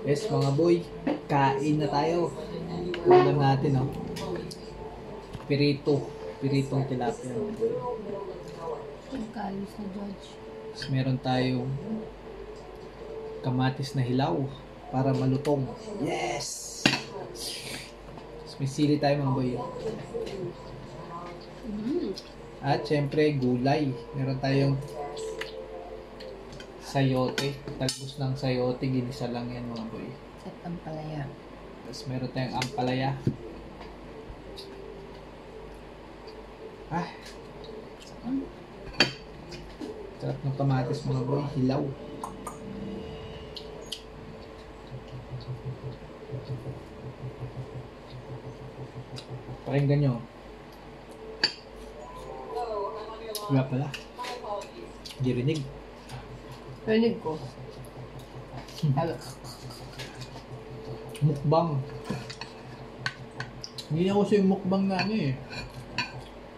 Yes, mga boy, kain na tayo. Ulam natin, no? Piritong tilapia, mga boy. Ang kalis na George. Tapos meron tayong kamatis na hilaw para malutong. Yes! Tapos may sili tayo, mga boy. At syempre, gulay. Meron tayong sayote. Talbos ng sayote, ginisa lang yan, mga boy. At ang palaya. Tapos meron tayong ampalaya. Ah, sarap ng kamatis, mga boy. Hilaw. Pakinggan nyo. Wala pala. Hindi rinig. Rinig ko. Mukbang. Hindi na uso yung mukbang na ano eh.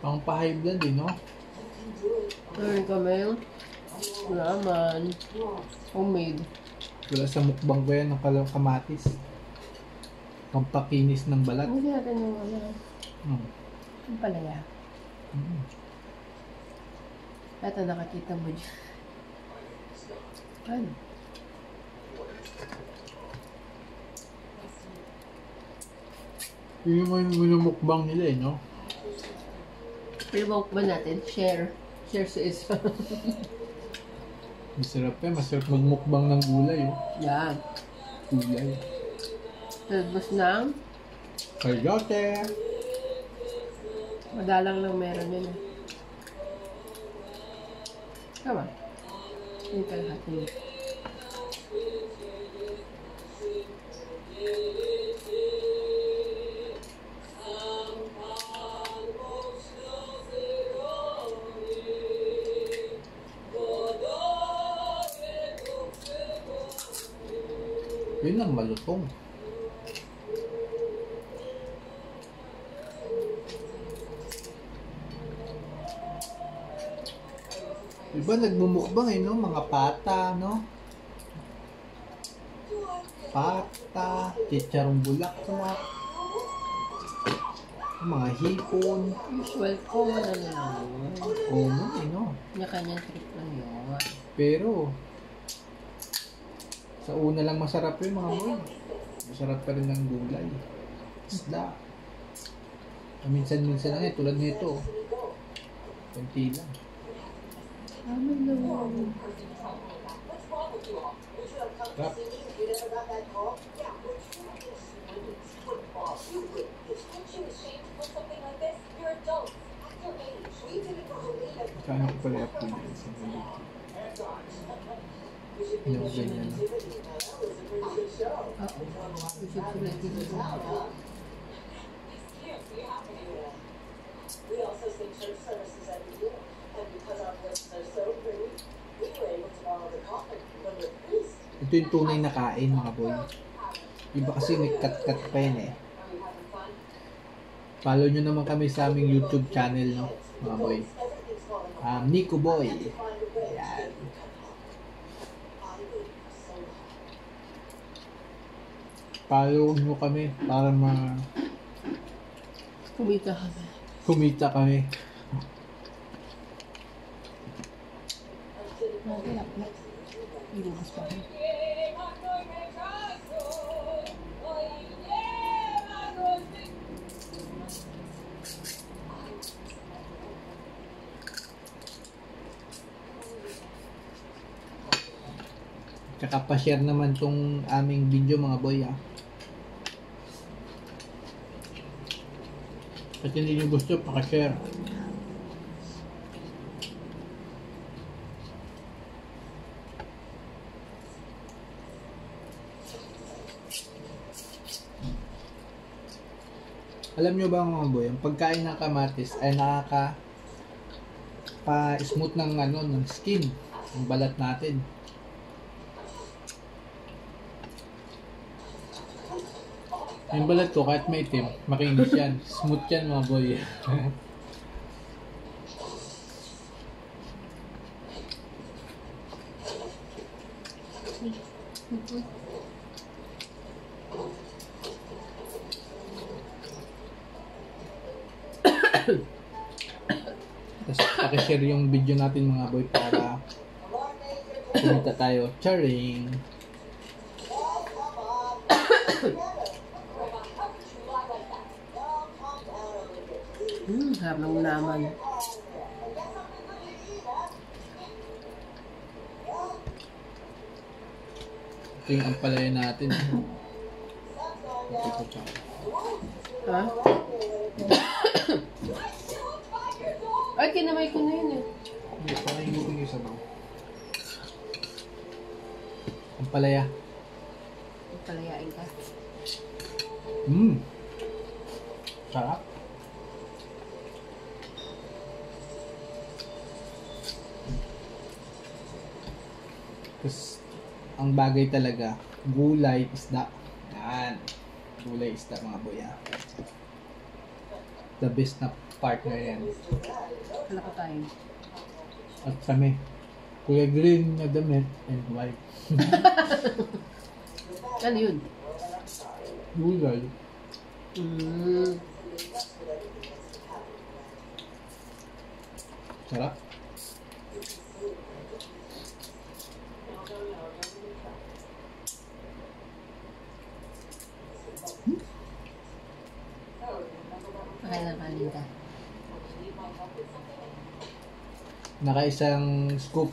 Pang pa-high blood eh, no? Meron kami. Laman. Homemade. Wala sa mukbang ko yan ng kamatis. Pampakinis ng balat. Hindi natin yung Hmm. ang palaya. Mm. Ito nakakita mo dyan. Ano? Yun yung minumukbang nila eh, no? Revoke ba natin? Share. Share sa isa. Masarap eh. Masarap magmukbang ng gulay, oh. Yan. Gulay. Talbos ng Sayote! madalang lang meron yun. Tama. Yung kalahati. Yun ang malutong. Iba nagmumukbang eh, no? Mga pata, no? Pata, chicharong bulaklak, mga hipon. Usual ko na lang. Common eh, no? Kanya-kanyang trip lang yun. Pero, sa una lang masarap yun, mga boy. Masarap pa rin ng gulay. Isda. Minsan-minsan lang eh, tulad nito. Kunti lang. Amin naman. Sarap. Kano ko pala i-upload yun sa video. Hindi ko ganyan. Isip sila dito. Ito yung tunay na kain, mga boy. Iba kasi may cut-cut pa yun eh. Follow nyo naman kami sa aming YouTube channel, no, mga boy. Nico Boy. Ayan. Follow nyo kami para Kumita kami. kumita kami. Nagalap na. Ilubos pa rin. Tsaka pa-share naman tong aming video, mga boy, ha. At hindi nyo gusto, paka-share. Alam nyo ba, mga boy, ang pagkain ng kamatis ay pa-smooth ng ng skin, ng balat natin. Yung balat ko, kahit may itim, makinis yan. Smooth yan, mga boy. Tapos pakishare yung video natin mga boy para kumita tayo. Charing! Harap ng naman. Ito yung ampalaya natin. Ha? Ay, kinamay ko na yun eh. Hindi, parang higutin yung sabaw. Ampalaya. Palayain ka. Sarap. Tapos, ang bagay talaga, gulay, isda. Yan. Gulay, isda mga boy. The best na partner yan. Wala ko tayo. At kami, kulay green na damit and white. Ano yun? Gulay. Sarap. Pakailan kanin ka. Naka-isang scoop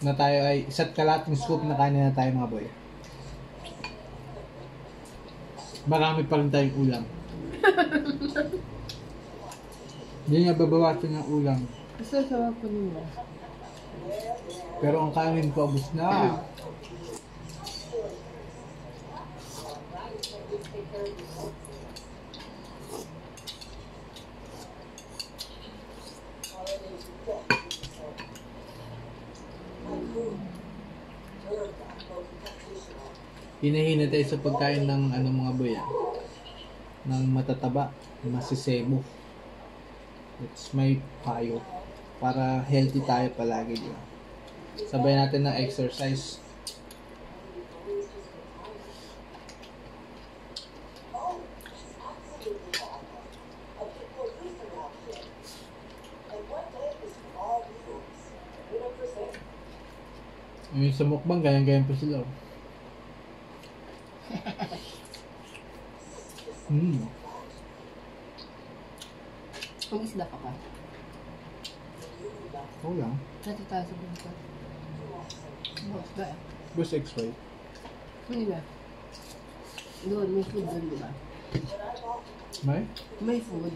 na tayo ay isa't kalating scoop na kanin na tayo mga boy. Marami pa rin tayong ulam. Hindi nga babawasan ng ulam. Gusto sa po nila. Pero ang kanin ko abos na. Hinahina tayo sa pagkain ng ano mga boy ng matataba, masisebo. That's my payo. Para healthy tayo palagi, di ba? Sabay natin ng exercise. Yung sa mukbang, ganyan-ganyan pa sila. Kung isda ka pa. Oo lang. Dati tayo sa bungka. Isda eh. Bus XY. Hindi ba? Doon, may food doon, di ba? May? May food.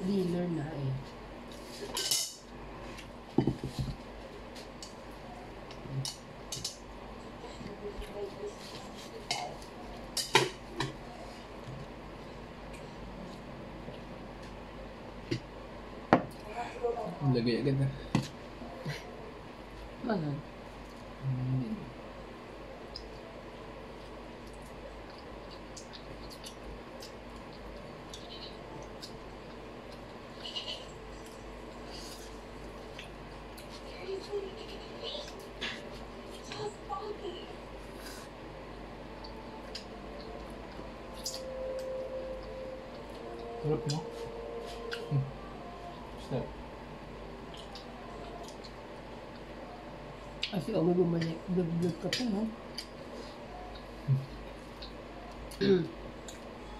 Dealer na eh. Lagay agad na. Ano? Sarap mo? Step. Kasi may bumalik. Vlog ka pa, no?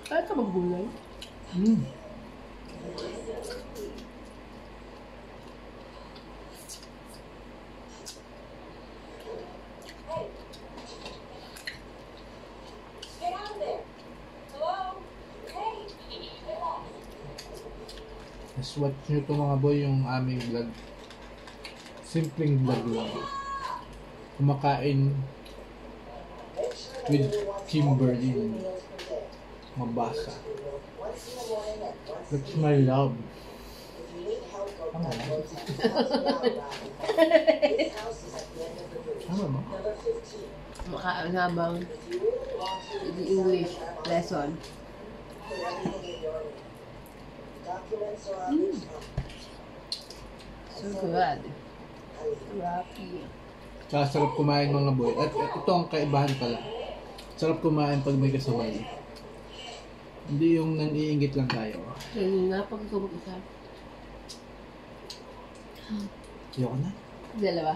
Kaya ka maggulay? Just watch nyo to mga boy yung aming vlog. Simpleng vlog lang. Kumakain with Kimberly. Mabasa. That's my love. Tama ba? Tama ba? Makain habang English lesson. So good. Rocky. Kaya sarap kumain mga boy. At ito ang kaibahan pala. Sarap kumain pag may kasabay. Hindi yung nang-iingit lang tayo. Ganyan nga pag ikaw mag-isa. Ayoko na. Dalawa.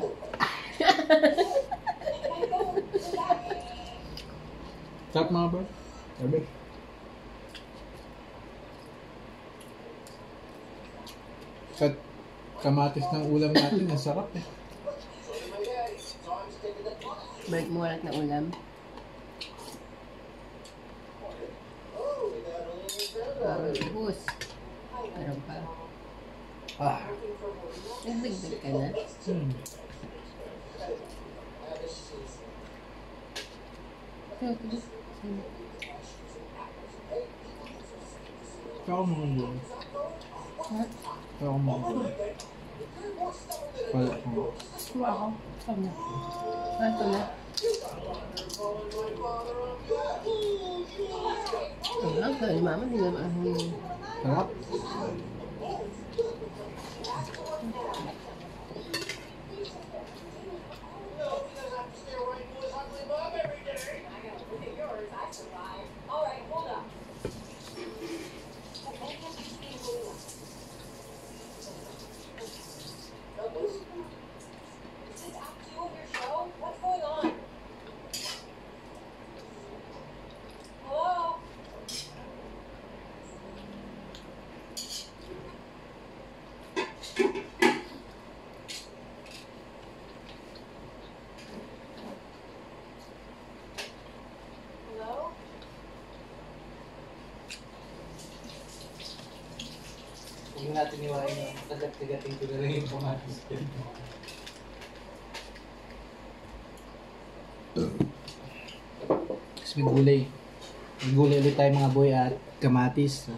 Sarap mga boy. Sabi. At kamatis ng ulam natin, ang sarap eh. Balik mo ulit na ulam. Ubus. Meron pa. Ah. Nagdagdag ka na. Ikaw mga boy. Ha? Ikaw mga boy. Wala ko. Kuha ako. Saan na? Ito na. Ang kaya mama, hindi naman ang Sarap. Huwag natin iwain yung kagat-kagating ko na lang yung kamatis. Tapos may gulay. May gulay ulit tayo mga boy at kamatis.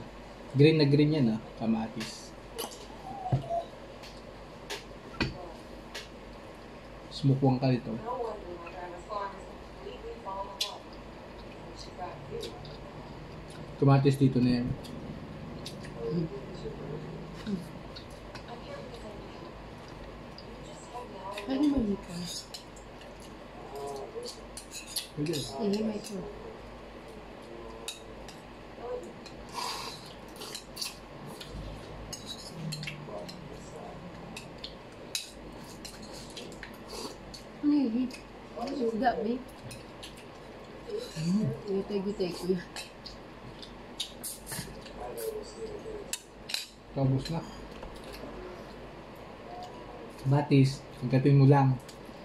Green na green yan kamatis. Smukwang ka dito. Kamatis dito na yan. ano mo dito? Pwede. Hindi, may ito. Hindi. Isda, babe. Gutay-gutay ko yan. Tapos na. Kamatis. Pagkatin mo lang.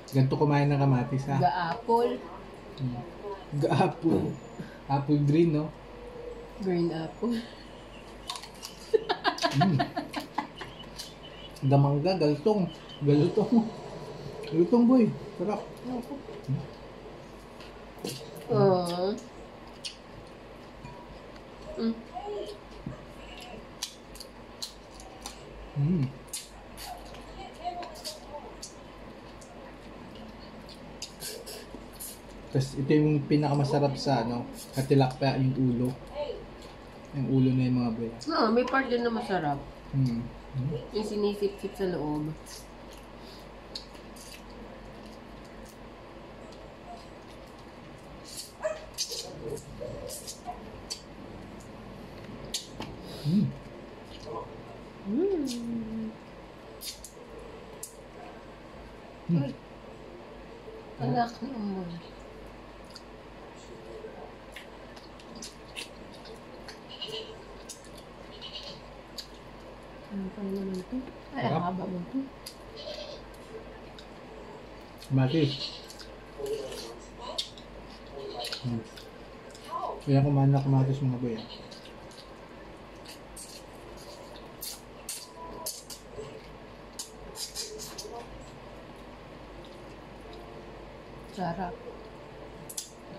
Ganito kumain ng kamatis ha. Ga-apple. Ga-apple. Apple green no? Green apple. Damangga, galtong. Galtong. Galtong boy. Sarap. Aww. Tapos ito yung pinakamasarap sa katilapia, yung ulo. Yung ulo na yung mga boy. Oo, may part din na masarap. Mm. Yung sinisip-sip sa loob. Mm. Anak ni Umoy. Ano pa naman ito? Ay, ang haba mo ito. Kamatis. Kaya kumain na kamatis mga boy. Sarap.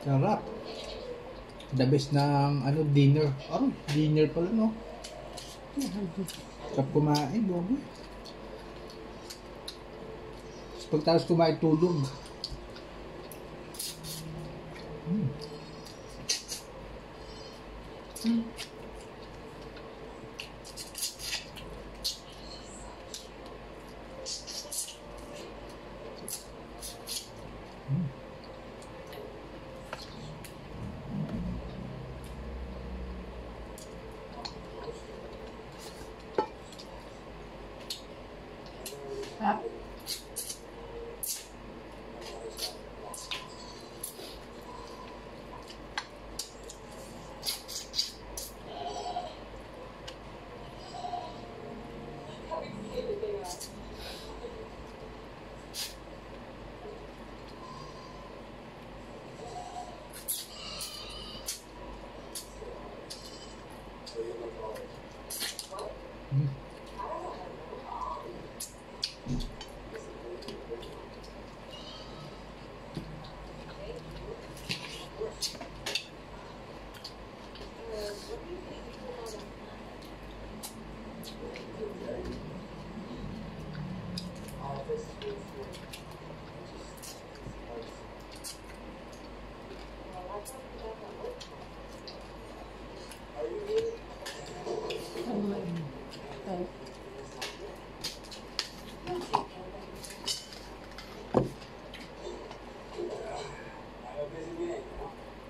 Sarap. The best ng dinner. Dinner pala no. Sarap kumain, bobo. Pagtapos kumain, tulog.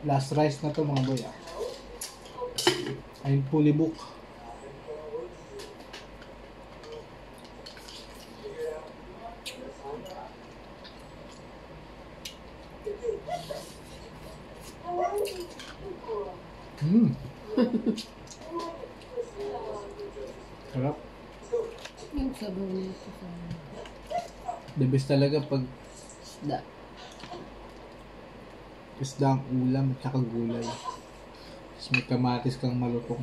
Last rice na to mga boy. I'm fully booked. Sarap. Yung sabaw nito sa The best talaga pag isda. isda ang ulam at saka gulay. Tapos may kamatis kang malutong.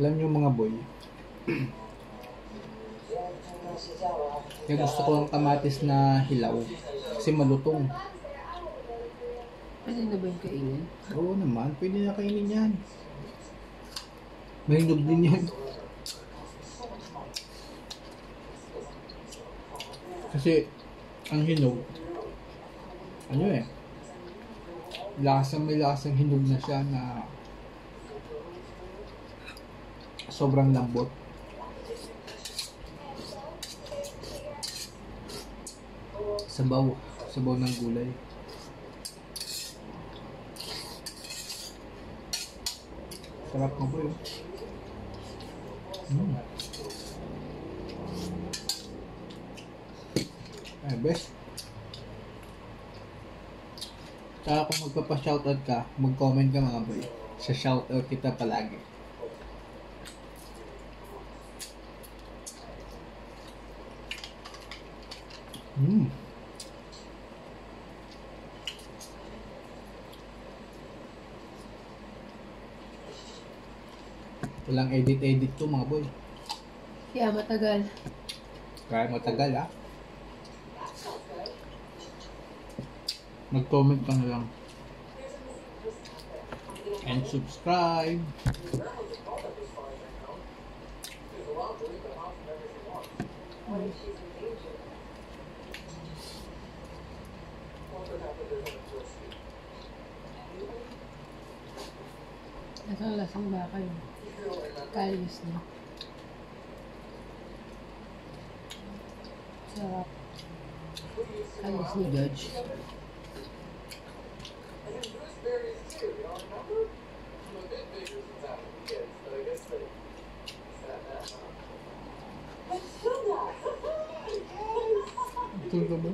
Alam niyo mga boy, kaya gusto ko ang kamatis na hilaw kasi malutong. Pwede na ba yung kainin? Oo naman, pwede na kainin yan. Mahinog din yan. Kasi, ang hinog, ano eh, may lasang hinog na siya na sobrang lambot. Sabaw ng gulay. Sarap mo po yun. Ay, best. Saka kung magpapa-shoutout ka, mag-comment ka mga boy. Sa shoutout kita palagi. Walang edit to mga boy. Kaya matagal. Kaya matagal ah. Mag-comment ka na lang. And subscribe. Lasang baka yun. Kalis na. Sarap. Kalis ni Judge. Ito ka ba?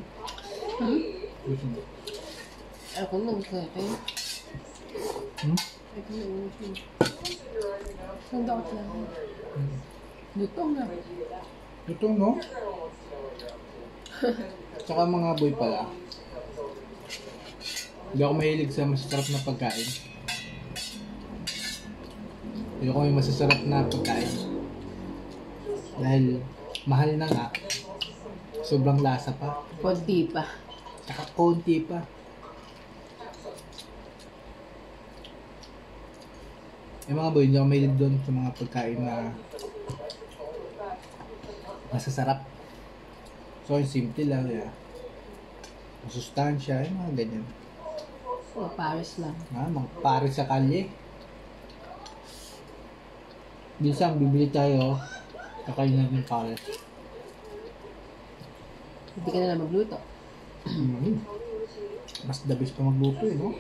Gusto mo? Ako nang kain. Ako nang ulit. Sandakot lang. Lutong na. Lutong no? Tsaka mga boy pala. Hindi ako mahilig sa masasarap na pagkain. Hindi ako may masasarap na pagkain. Dahil mahal na nga. Sobrang lasa pa. Konti pa. Tsaka konti pa. Yung mga boy, hindi ako mahilig doon sa mga pagkain na masasarap. So, yung simple lang. Masustansya, yung mga ganyan. O, Paris lang. Mga pares sa kalye. Minsan, bibili tayo, kakain natin pares. Hindi ka na lang magluto. Mas the best pa magluto eh, no?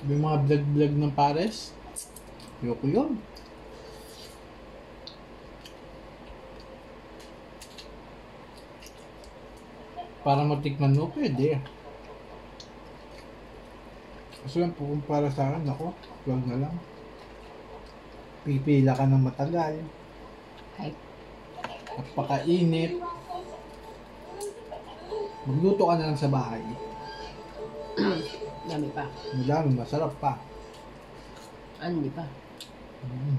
Yung mga vlog-vlog ng pares, ayoko yun. Para matikman mo, pwede. Kasi lang kung para sa akin, ako, wag na lang. Pipila ka ng matagal. Hype. at pakainit. Magluto ka na lang sa bahay. Dami pa. Madami, masarap pa. Hindi pa. Mm.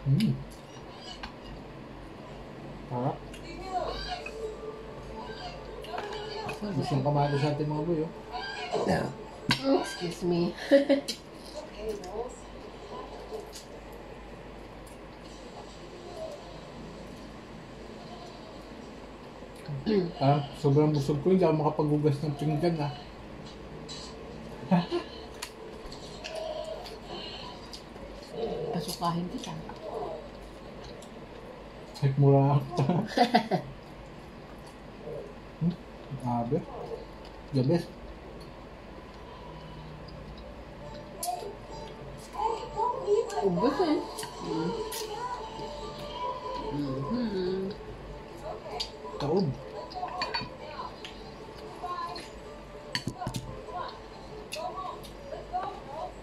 Mm. Sarap. Gustong kamatis natin mga boy, oh. Excuse me. Sobrang busog ko, hindi ako makapaghugas ng pinggan, ah. Pasukahin kita. Kahit mura ako. Abe. The best. Ubus eh. Taob.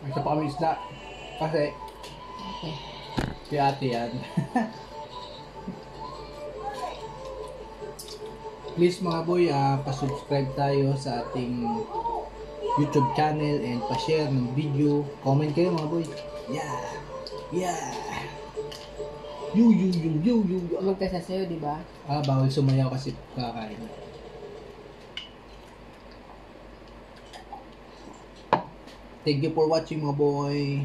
May isa pa kami isda. Kasi, Okay. si ate yan. Please mga boy, pa-subscribe tayo sa ating YouTube channel and pa-share ng video. Comment kayo mga boy. Yeah! Yeah! You. Magkasa sa'yo, di ba? Bawal sumayaw kasi kakain. Thank you for watching mga boy.